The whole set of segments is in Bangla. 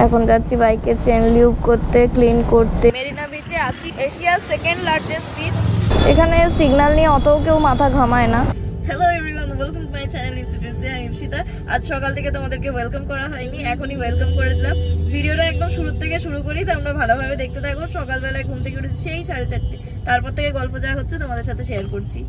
এখন যাচ্ছি বাইকে চেন লিউব করতে, ক্লিন করতে। মেরিনা বিচে আছি, এশিয়ার সেকেন্ড লার্জেস্ট বিচ। এখানে সিগন্যাল নিয়ে অত কেউ মাথা ঘামায় না। Hello everyone, welcome to my channel ইপসিডেন্সে। আমি ইপসিতা। আজ সকাল থেকে তোমাদেরকে ওয়েলকাম করা হয়নি, এখনই ওয়েলকাম করে দিলাম। ভিডিওটা একদম শুরু থেকে শুরু করি, তোমরা ভালোভাবে দেখতে থাকো। সকালবেলায় ঘুম থেকে উঠেছি সেই 4:30, তারপর থেকে গল্প যা হচ্ছে তোমাদের সাথে শেয়ার করছি।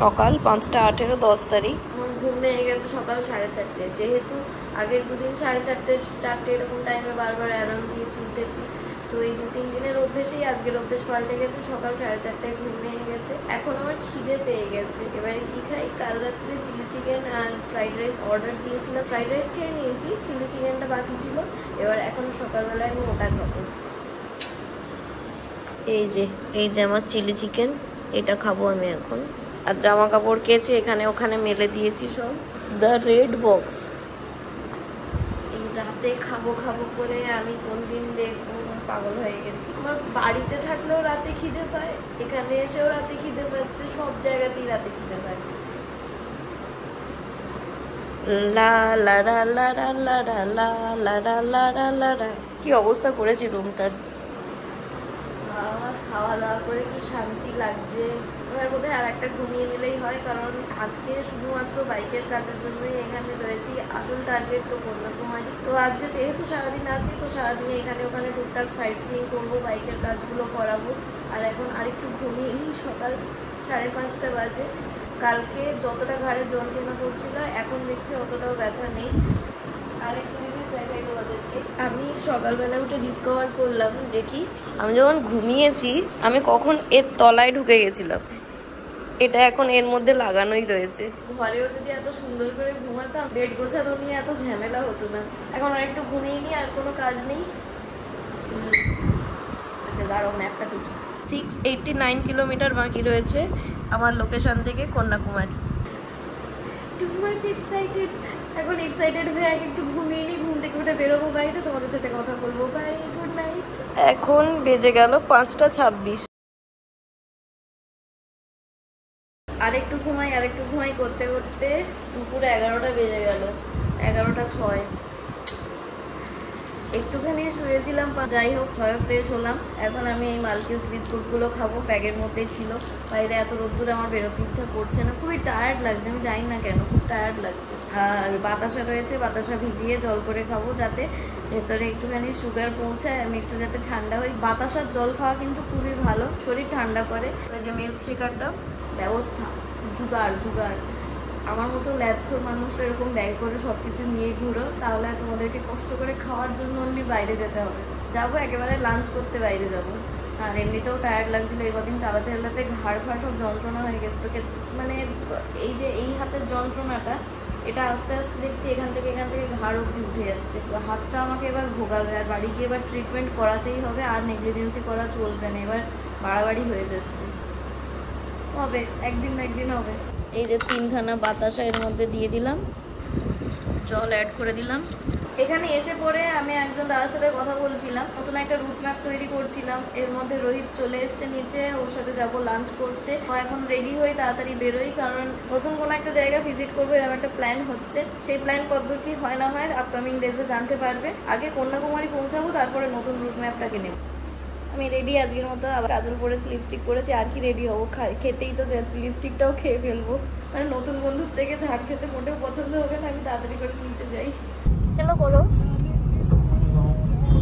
সকাল 5:18, 10 তারিখ। আমার ঘুম ভেঙে গেছে সকাল 4:30, যেহেতু আগের দুদিন 4:30 এরকম টাইমে বারবার অ্যালার্ম দিয়েছি, উঠেছি। তো এই 2-3 দিনের অভ্যেসেই আজকের অভ্যেস পাল্টে গেছে। সকাল 4:30 ঘুম ভেঙে গেছে, এখন আমার খিদে পেয়ে গেছে। এবারে কি খাই? কাল রাত্রে চিলি চিকেন আর ফ্রাইড রাইস অর্ডার দিয়েছিলাম, ফ্রাইড রাইস খেয়ে নিয়েছি, চিলি চিকেনটা বাকি ছিল। এবার এখন সকালবেলায় আমি ওটা খাবো। এই যে আমার চিলি চিকেন, এটা খাবো আমি এখন। আর জামা কাপড় কেচে এখানে ওখানে মেলে দিয়েছি সব। The red box. এই রাতে খাবো করে আমি কোন দিন দেখবো, পাগল হয়ে গেছি। আমার বাড়িতে থাকলেও রাতে খিদে পায়, এখানে এসেও রাতে খিদে পাচ্ছে, সব জায়গাতেই রাতে খিদে পায়। লা লা লা লা লা লা লা লা লা লা লা লা। কি অবস্থা করেছি রুমটার। খাওয়া দাওয়া করে কি শান্তি লাগছে। এবার বোধহয় আর একটা ঘুমিয়ে নিলেই হয়, কারণ আজকে শুধুমাত্র বাইকের কাজের জন্যই এখানে রয়েছি। আসল টার্গেট তো কন্যাকুমারী। তো আজকে যেহেতু সারাদিন আছি, তো সারাদিনে এখানে ওখানে টুকটাক সাইট সিইং করবো, বাইকের কাজগুলো করাবো। আর এখন আরেকটু ঘুমিয়ে নিই, সকাল 5:30 বাজে। কালকে যতটা ঘাড়ে যন্ত্রণা করছিল, এখন দেখছি অতটাও ব্যথা নেই। আরেকটু জিনিস দেখাই তোমাদেরকে। আমি সকালবেলা উঠে ডিসকভার করলাম যে কি, আমি যখন ঘুমিয়েছি আমি কখন এর তলায় ঢুকে গেছিলাম। এটা এখন এর মধ্যে লাগানোই রয়েছে। ঘরেও যদি এত সুন্দর করে ঘুমাতাম, বেড গোছানো নিয়ে এত ঝামেলা হতো না। এখন আর একটু ঘুমিয়ে নিই, আর কোনো কাজ নেই। আচ্ছা দাঁড়াও, ম্যাপটা দেখি। 689 কিলোমিটার বাকি রয়েছে আমার লোকেশন থেকে কন্যাকুমারী। Too much excited. এখন এক্সাইটেড হয়ে একটু ঘুমিয়ে নিই, ঘুম থেকে উঠে বেরোবো বাইরে, তোমাদের সাথে কথা বলবো। Bye, good night. এখন বেজে গেল 5:26। আরেকটু ঘুমাই করতে করতে দুপুর 11টা বেজে গেল, 11:06। একটুখানি শুয়েছিলাম, যাই হোক ছয় ফ্রেশ হলাম। এখন আমি এই মালকিস বিস্কুটগুলো খাবো, ব্যাগের মধ্যেই ছিল। বাইরে এত রোদ্দুরে আমার বেরোতে ইচ্ছা করছে না, খুবই টায়ার্ড লাগছে, আমি জানি না কেন, খুব টায়ার্ড লাগছে। আর বাতাসা রয়েছে, বাতাসা ভিজিয়ে জল করে খাবো, যাতে ভেতরে একটুখানি সুগার পৌঁছায়, আমি একটু যাতে ঠান্ডা হই। বাতাসার জল খাওয়া কিন্তু খুবই ভালো, শরীর ঠান্ডা করে। ওই যে মিল্ক শেকারটা ব্যবস্থা, জুগাড়। আমার মতো ল্যাবখোর মানুষ এরকম ব্যাগ করে সবকিছু নিয়ে ঘুরো, তাহলে তোমাদেরকে কষ্ট করে খাওয়ার জন্য অনলি বাইরে যেতে হবে। যাবো একেবারে লাঞ্চ করতে বাইরে যাব। আর এমনিতেও টায়ার্ড লাগছিল, এই কদিন চালাতে ঘাড় সব যন্ত্রণা হয়ে গেছে। তোকে মানে এই যে এই হাতের যন্ত্রণাটা, এটা আস্তে আস্তে দেখছি এখান থেকে ঘাড় অব্দি উঠে যাচ্ছে। হাতটা আমাকে এবার ভোগাবে, আর বাড়ি গিয়ে এবার ট্রিটমেন্ট করাতেই হবে। আর নেগলিজেন্সি করা চলবে না, এবার বাড়াবাড়ি হয়ে যাচ্ছে। হবে একদিন না একদিন হবে। এই যে 3খানা বাতাসা এর মধ্যে দিয়ে দিলাম, জল অ্যাড করে দিলাম। এখানে এসে পরে আমি একজন দাদার সাথে কথা বলছিলাম, নতুন একটা রুট ম্যাপ তৈরি করছিলাম। এর মধ্যে রোহিত চলে এসছে নিচে, ওর সাথে যাবো লাঞ্চ করতে। এখন রেডি হয়ে তাড়াতাড়ি বেরোই, কারণ নতুন কোনো একটা জায়গা ভিজিট করবো, এরকম একটা প্ল্যান হচ্ছে। সেই প্ল্যান কতদূর কি হয় না হয় আপকামিং ডেজে জানতে পারবে। আগে কন্যাকুমারী পৌঁছাবো, তারপরে নতুন রুট ম্যাপটাকে নেব। আমি রেডি আজকের মতো, আবার কাজল পরেছি, লিপস্টিক পরেছি, আর কি রেডি হবো? খেতেই তো যাচ্ছি, লিপস্টিকটাও খেয়ে ফেলবো। মানে নতুন বন্ধুর থেকে ঝাড় খেতে মোটেও পছন্দ হবে না, আমি তাড়াতাড়ি করে নিচে যাই। হ্যালো বলো,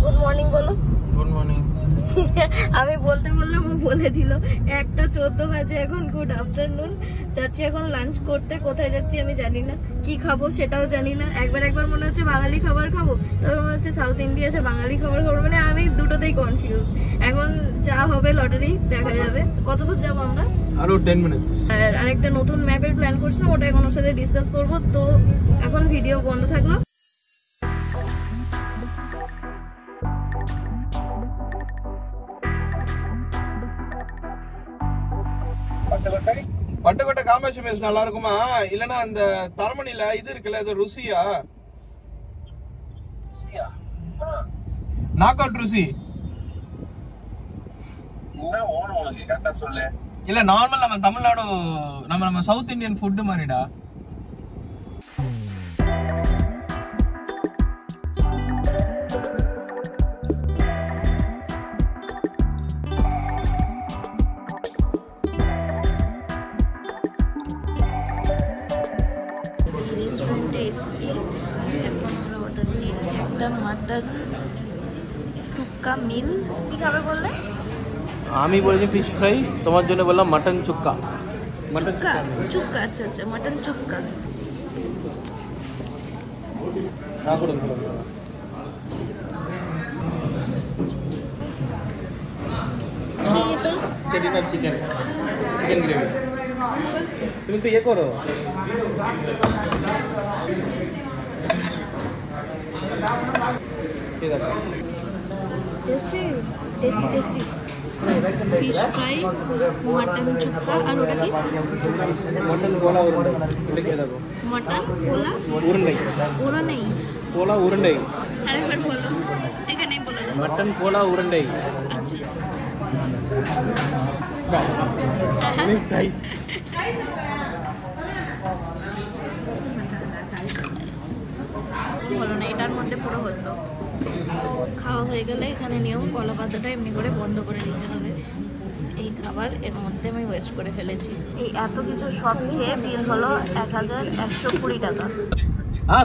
গুড মর্নিং বলো। Good morning. আমি বলতে বললাম ও বলে দিল। 1:14 বাজে এখন, গুড আফটারনুন। যাচ্ছি এখন লাঞ্চ করতে। কোথায় যাচ্ছি আমি জানি না, কি খাবো সেটাও জানি না। একবার মনে হচ্ছে বাঙালি খাবার খাবো, তবে মনে হচ্ছে সাউথ ইন্ডিয়া আছে বাঙালি খাবার খাবো, মানে আমি দুটোতেই কনফিউজ। এখন যা হবে লটারি, দেখা যাবে। কত দূর যাবো আমরা? আরো 10 মিনিট। আর আরেকটা নতুন ম্যাপের প্ল্যান করছিলাম, ওটা এখন ওর সাথে ডিসকাস করবো। তো এখন ভিডিও বন্ধ থাকলো। பட்டுக்கோட்டை காமாட்சி மெஸ் நல்லா இருக்குமா? இல்லனா அந்த தரமணில இது இருக்குல்ல, அது ருசியா? நாக் அவுட் ருசி. என்ன ஓணும் உனக்கு கரெக்ட்டா சொல்லு. இல்ல நார்மல் நம்ம தமிழ்நாடு நம்ம சவுத் இந்தியன் ஃபுட் மாதிரிடா. এসেছি, এখন আমরা অর্ডার দিয়েছি একটা মাটন সুক্কা মিলস। কি খাবে বললে? আমি বলেছি ফিশ ফ্রাই, তোমার জন্য বললাম মাটন চুক্কা। চুক্কা চুক্কা, আচ্ছা আচ্ছা, মাটন চুক্কা। চেটিনার চিকেন, চিকেন গ্রেভি। তুমি তো ইয়ে করো, ঠিক আছে। Tasty tasty tasty fish fry, mutton chukka, আর ওটা কি? মটন কোলা উরুন্ডাই, এটা খেয়ে দেখো। মটন কোলা উরুন্ডাই, ওরা নেই, কোলা উরুন্ডাই, আরেকবার বলো, এখানেই বলে দাও। মটন কোলা উরুন্ডাই। আচ্ছা অনেক টাইট। বলো না, এটার মধ্যে পুরো হতো। খাওয়া হয়ে গেলে এখানে নিয়েও কলা পাতাটা এমনি করে বন্ধ করে দিতে হবে। এই খাবার এর মধ্যে আমি ওয়েস্ট করে ফেলেছি। এই এত কিছু সব খেয়ে বিল হলো 1120 টাকা।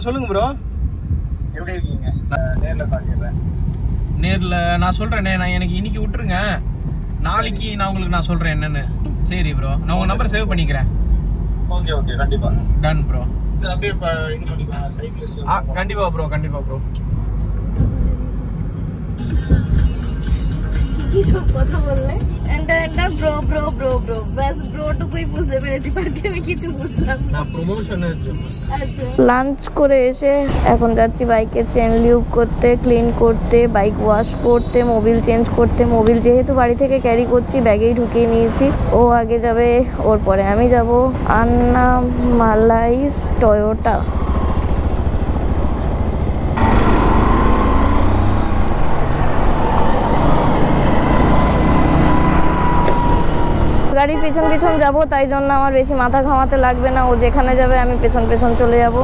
சொல்லுங்க ப்ரோ. எப்படி இருக்கீங்க? நேர்ல காட்டிடுறேன். நேர்ல நான் சொல்றேனே, நான் எனக்கு இன்னைக்கு விட்டுருங்க, நாளைக்கு நான் உங்களுக்கு நான் சொல்றேன் என்னன்னு. சரி ப்ரோ, நான் உங்க நம்பர் சேவ் பண்ணிக்கிறேன். ஓகே ஓகே, கண்டிப்பா டன் ப்ரோ. அப்படியே இது பண்ணிக்கலாம், சைக்கிள். கண்டிப்பா ப்ரோ, கண்டிப்பா ப்ரோ। কি সব কথা বললে? এটা ব্রো ব্রো ব্রো ব্রো, বাস ব্রোটুকুই বুঝতে পেরেছি, বাকি আমি কিছু বুঝলাম না। না প্রমোশনের জন্য। আচ্ছা, লাঞ্চ করে এসে এখন যাচ্ছি বাইকের চেন লিউব করতে, ক্লিন করতে, বাইক ওয়াশ করতে, মোবিল চেঞ্জ করতে। মোবিল যেহেতু বাড়ি থেকে ক্যারি করছি, ব্যাগেই ঢুকিয়ে নিয়েছি। ও আগে যাবে, ওর পরে আমি যাব। আন্নামালাইজ টয়োটা। গাড়ির পেছন পেছন যাব, তাই জন্য আমার বেশি মাথা ঘামাতে লাগবে না। ও যেখানে যাবে আমি পেছন পেছন চলে যাব।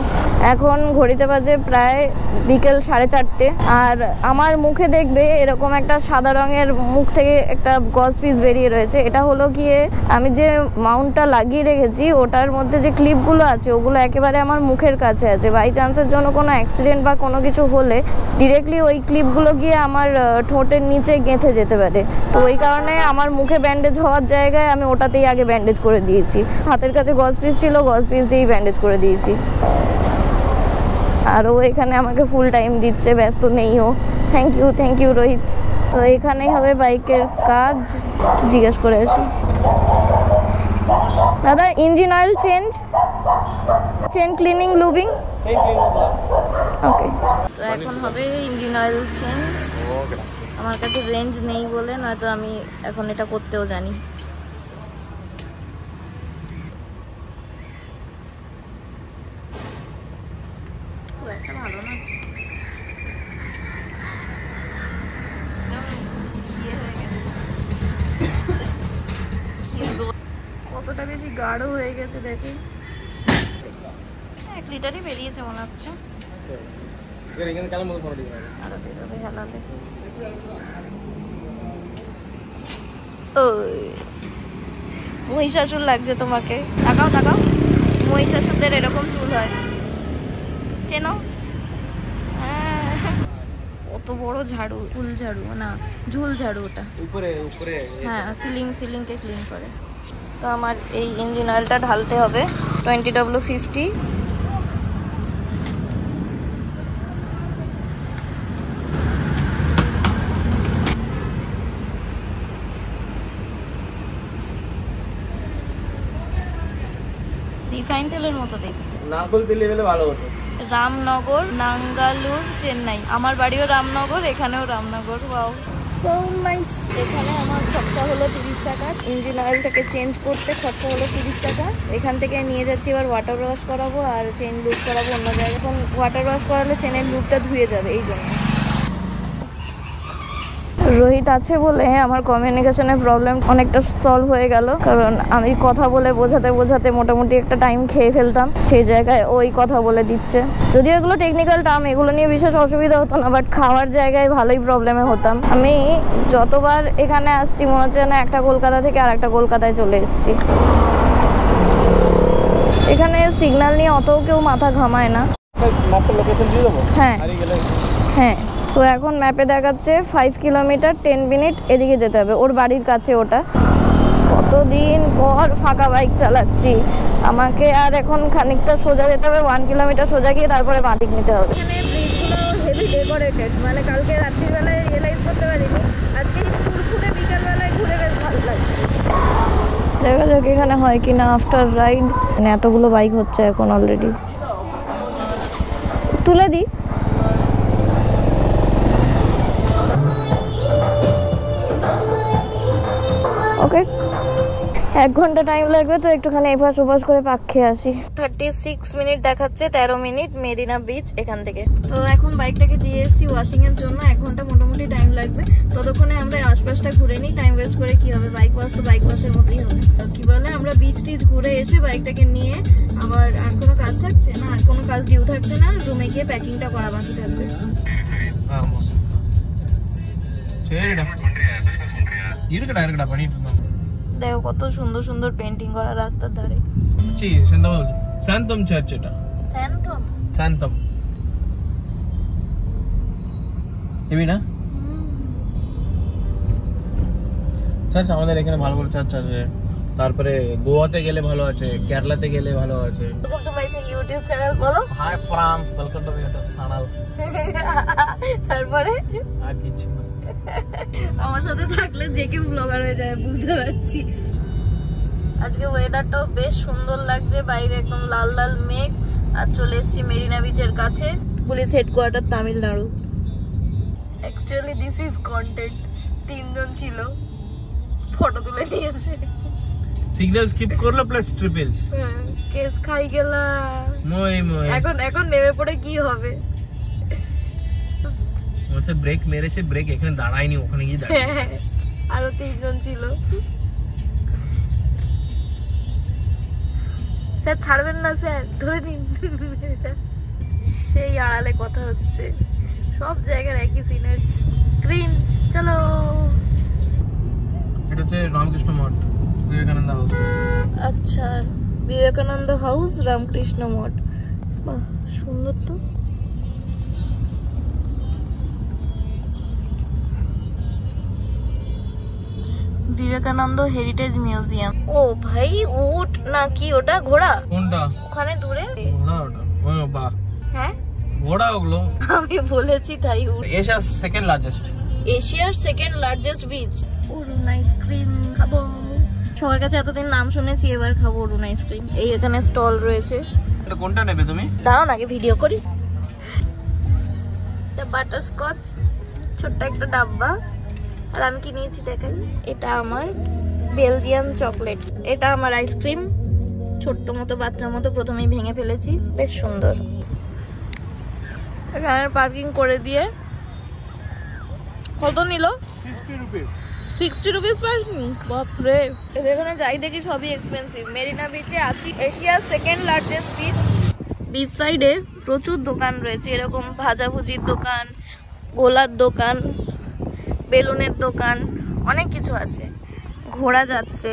এখন ঘড়িতে বাজে প্রায় বিকেল 4:30, আর আমার মুখে দেখবে এরকম একটা সাদা রঙের মুখ থেকে একটা গজ পিস বেরিয়ে রয়েছে। এটা হলো গিয়ে আমি যে মাউন্টটা লাগিয়ে রেখেছি, ওটার মধ্যে যে ক্লিপগুলো আছে ওগুলো একেবারে আমার মুখের কাছে আছে। বাই চান্সের জন্য কোনো অ্যাক্সিডেন্ট বা কোনো কিছু হলে ডিরেক্টলি ওই ক্লিপগুলো গিয়ে আমার ঠোঁটের নিচে গেঁথে যেতে পারে। তো ওই কারণে আমার মুখে ব্যান্ডেজ হওয়ার জায়গায় আমি ওটাতেই আগে ব্যান্ডেজ করে দিয়েছি। হাতের কাছে গজ পিস ছিল, গজ পিস দিয়েই ব্যান্ডেজ করে দিয়েছি। আর ও এখানে আমাকে ফুল টাইম দিচ্ছে, ব্যস্ত নেই ও। Thank you Rohit. তো এখানেই হবে বাইকের কাজ, জিজ্ঞেস করে আসি। দাদা, engine oil change, chain cleaning, lubing. Okay, তো এখন হবে ইঞ্জিন অয়েল চেঞ্জ। আমার কাছে রেঞ্জ নেই বলে, নয়তো আমি এখন এটা করতেও জানি। ভালো না, কতটা বেশি গাঢ় হয়ে গেছে দেখে। 1 লিটারই বেরিয়েছে মনে হচ্ছে। মহিষাসুর লাগছে তোমাকে। তাকাও তাকাও, মহিষাসুরদের এরকম চুল হয়, চেনো? কত বড় ঝাড়ু, ফুল ঝাড়ু না, ঝুল ঝাড়ু ওটা। উপরে উপরে, হ্যাঁ, সিলিংকে ক্লিন করে। তো আমার এই ইঞ্জিন অয়েলটা ঢালতে হবে 20W50। রিফাইন তেলের মতো দেখতে, নারকেল তেল হলে ভালো হতো। রামনগর, নাঙ্গালুর, চেন্নাই। আমার বাড়িও রামনগর, এখানেও রামনগর। Wow, so nice. এখানে আমার খরচা হলো 30 টাকা। ইঞ্জিন অয়েলটাকে চেঞ্জ করতে খরচা হলো 30 টাকা। এখান থেকে নিয়ে যাচ্ছি এবার ওয়াটার ওয়াশ করাবো আর চেন লুপ করাবো অন্য জায়গায়। এখন ওয়াটার ওয়াশ করালে চেনের লুপটা ধুয়ে যাবে, এই জন্য। রোহিত আছে বলে আমার কমিউনিকেশনের প্রবলেম অনেকটা সলভ হয়ে গেল, কারণ আমি কথা বলে বোঝাতে বোঝাতে মোটামুটি একটা টাইম খেয়ে ফেলতাম, সেই জায়গায় ওই কথা বলে দিচ্ছে। যদিও এগুলো টেকনিক্যাল টার্ম, এগুলো নিয়ে বিশেষ অসুবিধা হতো না, বাট খাওয়ার জায়গায় ভালোই প্রবলেমে হতাম। আমি যতবার এখানে আসছি মনে হচ্ছে না একটা কলকাতা থেকে আর একটা কলকাতায় চলে এসেছি। এখানে সিগন্যাল নিয়ে অত কেউ মাথা ঘামায় না। ম্যাপের লোকেশন দিয়ে দেবো হ্যাঁ হারিয়ে গেলে হ্যাঁ। তো এখন ম্যাপে দেখাচ্ছে 5 কিলোমিটার 10 মিনিট এদিকে যেতে হবে, ওর বাড়ির কাছে ওটা। কতদিন পর ফাঁকা বাইক চালাচ্ছি, আমাকে আর এখন খানিকটা সোজা যেতে হবে, 1 কিলোমিটার সোজা গিয়ে তারপরে বাঁদিক নিতে হবে। এখানে ব্রিজগুলো হেভি ডেকোরেটেড, মানে কালকে রাত্রিবেলায় রিয়েলাইজ করতে পারিনি, আজকে ফুরফুরে বিকালবেলায় ঘুরে বেশ ভালো লাগছে। দেখা যাক এখানে হয় কিনা আফটার রাইড। মানে এতগুলো বাইক হচ্ছে এখন অলরেডি। তুলে দিই। ওকে, 1 ঘন্টা টাইম লাগবে, তো একটুখানি এপাশ ওপাশ করে পাক খেয়ে আসি। 36 মিনিট দেখাচ্ছে, 13 মিনিট মেরিনা বিচ এখান থেকে। তো এখন বাইকটাকে দিয়ে এসেছি ওয়াশিং এর জন্য, 1 ঘন্টা মোটামুটি টাইম লাগবে। ততক্ষণে আমরা আশপাশটা ঘুরে নিই, টাইম ওয়েস্ট করে কি হবে, বাইক ওয়াশ তো বাইক ওয়াশের মতোই হবে। কি বলে, আমরা বিচ টিচ ঘুরে এসে বাইকটাকে নিয়ে আবার আর কোনো কাজ থাকছে না, আর কোনো কাজ ডিউ থাকছে না, রুমে গিয়ে প্যাকিংটা করা বাকি থাকবে। சரிடா இருக்குடா பண்ணிட்டு இருந்தோம்। দেখো কত সুন্দর সুন্দর পেন্টিং করা রাস্তার ধারে। জি শান্তম চার্চ, এটা শান্তম এবি না চার্চ। আমাদের এখানে ভালো ভালো চার্চ আছে, তারপরে গোয়াতে গেলে ভালো আছে, কেরালাতে গেলে ভালো আছে। Welcome to my YouTube channel, বলো hi France, welcome to my YouTube channel. তারপরে আর কিছু না, আমার সাথে থাকলে যে কেউ ব্লগার হয়ে যায়, বুঝতে পারছি। আজকে ওয়েদারটাও বেশ সুন্দর লাগছে, বাইরে একদম লাল লাল মেঘ। আর চলে এসেছি মেরিনা বিচের কাছে, police headquarter Tamil Nadu. Actually this is content. 3 জন ছিল, ফটো তুলে নিয়েছে। সিগন্যাল স্কিপ করলো প্লাস ট্রিপলস, কেস খাই গেলা। মই এখন নেমে পড়ে কি হবে? ওতে ব্রেক মেরেছে, ব্রেক এখানে দাঁড়ায়নি, ওখানে গিয়ে দাঁড়ায়। আরো 3 জন ছিল। স্যার ছাড়বেন না স্যার, ধরে নিন। সেই আড়ালে কথা হচ্ছে, সব জায়গার একই সিনের গ্রিন। চলো, এটা হচ্ছে রামকৃষ্ণ মঠ, বিবেকানন্দ হাউস। আচ্ছা, বিবেকানন্দ হাউস, রামকৃষ্ণ মঠ। বাহ, সুন্দর তো। Vivekananda heritage museum. ও ভাই, উট নাকি ওটা? ঘোড়া? কোনটা? ওখানে দূরে ঘোড়া ওটা? ও বাহ, হ্যাঁ ঘোড়া ওগুলো। আমি বলেছি তাই। উট এশিয়ার সেকেন্ড লার্জেস্ট, এশিয়ার সেকেন্ড লার্জেস্ট বিচ। অরুণ আইসক্রিম খাবো, সবার কাছে এতদিন নাম শুনেছি, এবার খাবো অরুণ আইসক্রিম। এই এখানে স্টল রয়েছে। এটা কোনটা নেবে তুমি? দাঁড়াও না, আগে ভিডিও করি। এটা বাটারস্কচ, ছোট্ট একটা ডাব্বা। আর আমি কি নিয়েছি দেখাই, এটা আমার বেলজিয়ান চকলেট, এটা আমার আইসক্রিম, ছোট্ট মতো বাচ্চার মতো, প্রথমেই ভেঙে ফেলেছি, বেশ সুন্দর। এখানে পার্কিং করে দিয়ে কত নিল? 60 রুপিস পার্কিং। বাপরে, এখানে যাই দেখি সবই এক্সপেন্সিভ। মেরিনা বিচে আছি, এশিয়ার সেকেন্ড লার্জেস্ট বিচ। বিচ সাইডে প্রচুর দোকান রয়েছে, এরকম ভাজাভুজির দোকান, গোলার দোকান, বেলুনের দোকান, অনেক কিছু আছে। ঘোড়া যাচ্ছে,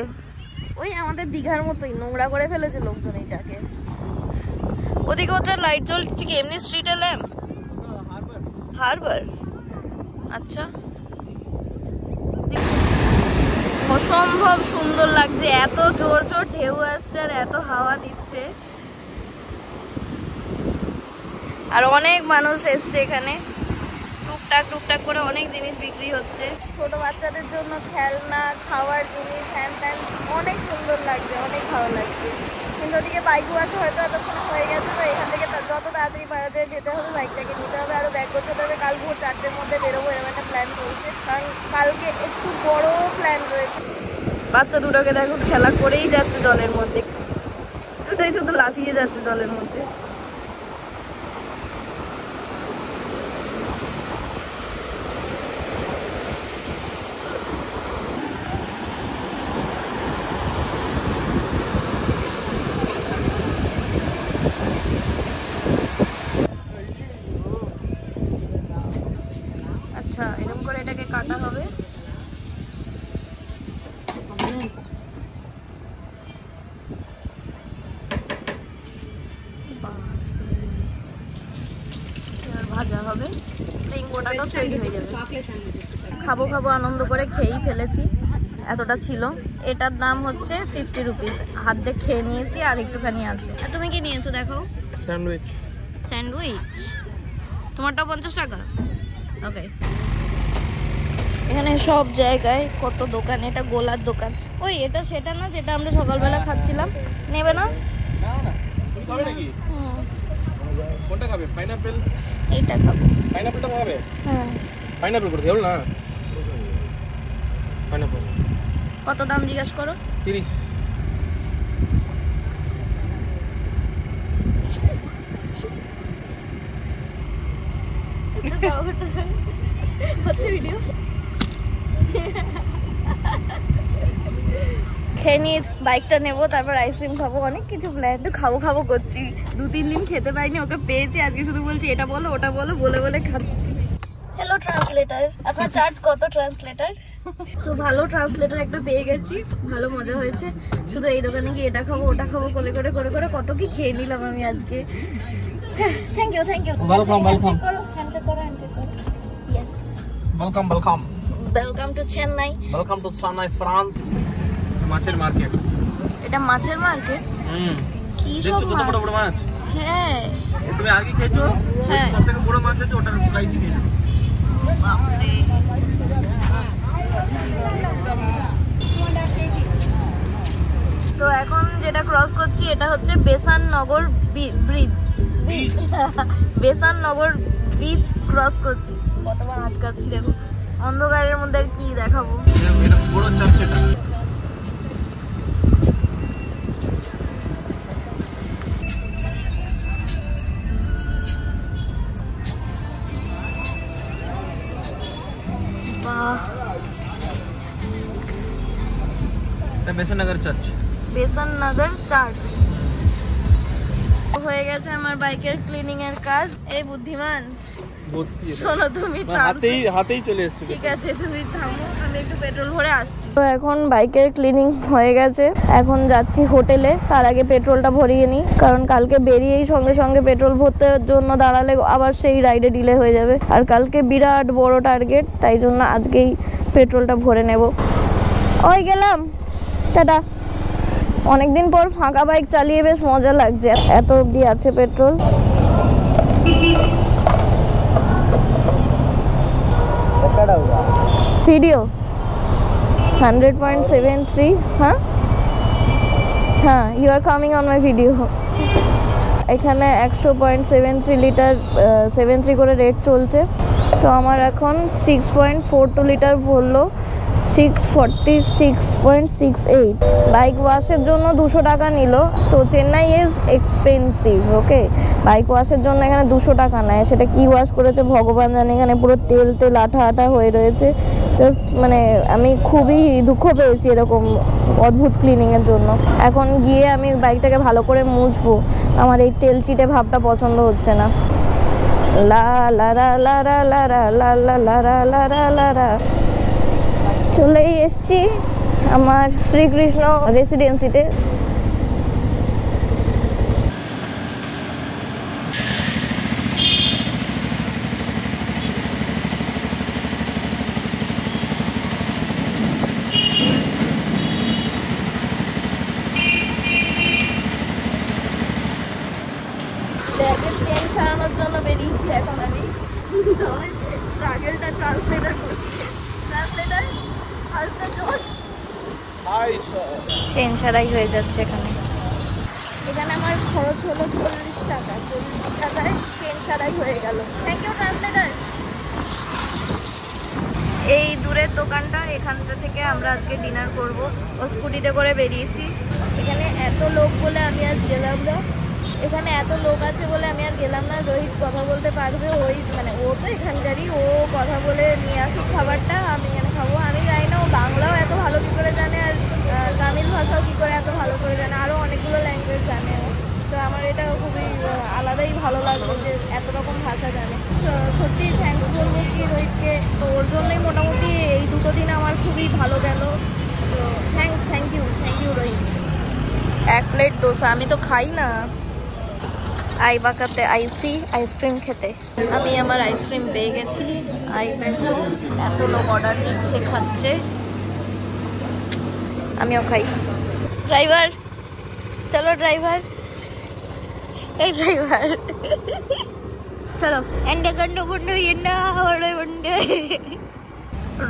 ওই আমাদের দীঘার মতোই নোংরা করে ফেলেছে লোকজন এই জায়গাকে। ওদিকে ওটা লাইট জ্বলছে কি এমনি স্ট্রিটে ল্যাম্প? হারবার, আচ্ছা। অসম্ভব সুন্দর লাগছে, এত জোর জোর ঢেউ আসছে আর এত হাওয়া দিচ্ছে। আর অনেক মানুষ এসছে এখানে, টুকটাক টুকটাক করে অনেক জিনিস বিক্রি হচ্ছে। ছোট বাচ্চাদের জন্য খেলনা, খাওয়ার জিনিস, হ্যান ত্যান, অনেক সুন্দর লাগছে, অনেক ভালো লাগছে। কিন্তু ওদিকে বাইক ওয়াশ হয়তো এতক্ষণ হয়ে গেছে, তো এখান থেকে যত তাড়াতাড়ি পারা যায় যেতে হবে, বাইকটাকে নিতে হবে, আরও ব্যাগ করতে হবে। কাল ভোর 4টের মধ্যে বেরোবো, এরকম একটা প্ল্যান চলছে, কারণ কালকে একটু বড় প্ল্যান রয়েছে। বাচ্চা দুটোকে দেখো খেলা করেই যাচ্ছে জলের মধ্যে, দুটোই শুধু লাফিয়ে যাচ্ছে জলের মধ্যে। আচ্ছা, এরকম করে এটাকে কাটা হবে। ভাজা হবে, স্প্রিং পোটাটো তৈরি হয়ে যাবে। খাবো খাবো আনন্দ করে খেয়েই ফেলেছি, এতটা ছিল। এটার দাম হচ্ছে 50 রুপিস। হাত দিয়ে খেয়ে নিয়েছি আর একটুখানি আছে। আর তুমি কি নিয়েছো দেখো? স্যান্ডউইচ। স্যান্ডউইচ তোমারটাও 50 টাকা। ওকে, এখানে সব জায়গায় কত দোকান। এটা গোলার দোকান। ওই এটা সেটা না যেটা আমরা সকালবেলা খাচ্ছিলাম? নেবে না? কোনটা খাবে? পাইনাপেল? এইটা খাবো। পাইনাপেলটা খাবে? হ্যাঁ, পাইনাপেল করে দিও না। পাইনাপেল কত দাম জিজ্ঞাসা করো? 30। হচ্ছে ভিডিও খেয়ে নিয়ে বাইকটা নেবো, তারপর আইসক্রিম খাবো, অনেক কিছু প্ল্যান। তো খাবো খাবো করছি, 2-3 দিন খেতে পাইনি, ওকে পেয়েছি আজকে, শুধু বলছি এটা বলো ওটা বলো, বলে বলে খাচ্ছি। হ্যালো ট্রান্সলেটার, আপনার চার্জ কত ট্রান্সলেটার? তো ভালো ট্রান্সলেটার একটা পেয়ে গেছি, ভালো মজা হয়েছে। শুধু এই দোকানে গিয়ে এটা খাবো ওটা খাবো করে করে করে করে কত কি খেয়ে নিলাম আমি আজকে। Thank you thank you. Welcome welcome. Handshake করো হ্যান্ডশেক করো। Yes, welcome welcome. Welcome to Chennai. Welcome to Chennai France. মাছের মার্কেট। এটা মাছের মার্কেট? কি সব দেখছো কত বড় বড় মাছ? হ্যাঁ। তুমি আগে খেয়েছো? হ্যাঁ। সবথেকে বড় মাছ আছে ওটার স্লাইসই খেয়েছো। বাপরে। তো এখন যেটা ক্রস করছি এটা হচ্ছে বেসাননগর ব্রিজ। বেসাননগর ব্রিজ ক্রস করছি। কতবার আটকাচ্ছি দেখো, অন্ধকারের মধ্যে আর কি দেখাবো। এটা বড় চার্চ এটা। বেসাননগর চার্চ। বেসাননগর চার্চ হয়ে গেছে আমার বাইকের ক্লিনিং এর কাজ। এই বুদ্ধিমান, শোনো তুমি হাতেই চলে এসেছে। ঠিক আছে তুমি থামো, আমি একটু পেট্রোল ভরে আসছি। তো এখন বাইকের ক্লিনিং হয়ে গেছে, এখন যাচ্ছি হোটেলে। তার আগে পেট্রোলটা ভরিয়ে নিই, কারণ কালকে বেরিয়েই সঙ্গে সঙ্গে পেট্রোল ভরতে জন্য দাঁড়ালে আবার সেই রাইডে ডিলে হয়ে যাবে। আর কালকে বিরাট বড় টার্গেট, তাই জন্য আজকেই পেট্রোলটা ভরে নেব। ওই গেলাম, টাটা। অনেকদিন পর ফাঁকা বাইক চালিয়ে বেশ মজা লাগছে। এত অবধি আছে পেট্রোল। ভিডিও 100.73। হ্যাঁ হ্যাঁ, you are coming on my video. এখানে 100.73 লিটার 73 করে রেট চলছে। তো আমার এখন 6.42 লিটার ভরলো, 646.68। বাইক ওয়াশের জন্য 200 টাকা নিল। তো Chennai is expensive, okay. Bike ওয়াশের জন্য এখানে 200 টাকা নেয়, সেটা কি ওয়াশ করেছে ভগবান জানে। এখানে পুরো তেল তেল আঠা আঠা হয়ে রয়েছে। জাস্ট মানে আমি খুবই দুঃখ পেয়েছি এরকম অদ্ভুত ক্লিনিংয়ের জন্য। এখন গিয়ে আমি বাইকটাকে ভালো করে মুছবো, আমার এই তেল চিটে ভাবটা পছন্দ হচ্ছে না। লা লা লা লা লা লা লা লা লা লা লা লা লা। চলেই এসছি আমার শ্রীকৃষ্ণ রেসিডেন্সিতে। ব্যাগের চেন সারানোর জন্য বেরিয়েছি এখন আমি। স্ট্রাগলটা ট্রান্সলেটার করছি। ট্রান্সলেটার আজকে জোশ চেন ছাড়াই হয়ে যাচ্ছে এখানে। এখানে আমার খরচ হলো 40 টাকা। 40 টাকায় চেন ছাড়াই হয়ে গেল। Thank you translator. এই দূরের দোকানটা, এখানটা থেকে আমরা আজকে ডিনার করব। ও স্কুটিতে করে বেরিয়েছি। এখানে এত লোক বলে আমি আজ গেলাম না, এখানে এত লোক আছে বলে আমি আর গেলাম না। রোহিত কথা বলতে পারবে, ওই মানে ও তো এখানকারই, ও কথা বলে নিয়ে আসুক খাবারটা, আমি এখানে খাবো। আমি জানি না ও বাংলাও এত ভালো কী করে জানে, আর তামিল ভাষাও কী করে এত ভালো করে জানে, আরও অনেকগুলো ল্যাঙ্গুয়েজ জানে ও। তো আমার এটা খুবই আলাদাই ভালো লাগলো যে এত রকম ভাষা জানে। সত্যি থ্যাঙ্কস বলবো কি রোহিতকে, তো ওর জন্যই মোটামুটি এই দুটো দিন আমার খুবই ভালো গেল। তো thank you Rohit. 1 plate dosa, আমি তো খাই না। আইবাকাতে আইসি আইসক্রিম খেতে। আমি আমার আইসক্রিম পেয়ে গেছি। দেখো এত লোক অর্ডার দিচ্ছে, খাচ্ছে, আমিও খাই। ড্রাইভার চলো, ড্রাইভার, এই ড্রাইভার চলো। এন্ডে গন্ড বন্ড এন্ডা ওড়ে বন্ডে।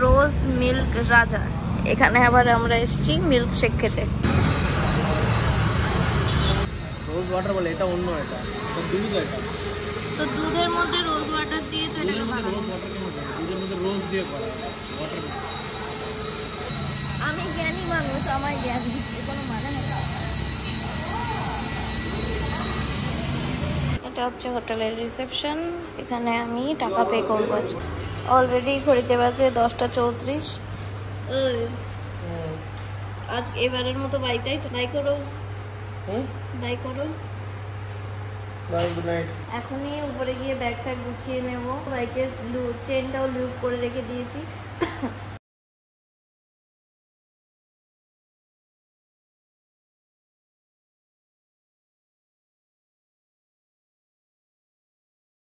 রোজ মিল্ক রাজা, এখানে আবার আমরা এসেছি মিল্ক শেক খেতে। রোজ ওয়াটার বলে, এটা অন্য, এটা দুধ। এটা তো দুধের মধ্যে রোজ ওয়াটার দিয়ে তো এটাকে বানানো। দুধের মধ্যে রোজ দিয়ে করা ওয়াটার। আমি জ্ঞানী মানুষ, আমার জ্ঞান দিচ্ছে কোনো মানে হয় না। এটা হচ্ছে হোটেলের রিসেপশন, এখানে আমি টাকা পে করবো। অলরেডি ঘড়িতে বাজে 10:34। আজ এবারের মতো বাইটাই তো বাই করো, বাই করো। Good night. এখনই উপরে গিয়ে ব্যাগ ফ্যাগ গুছিয়ে নেবো। বাইকের চেনটাও লুপ করে রেখে দিয়েছি,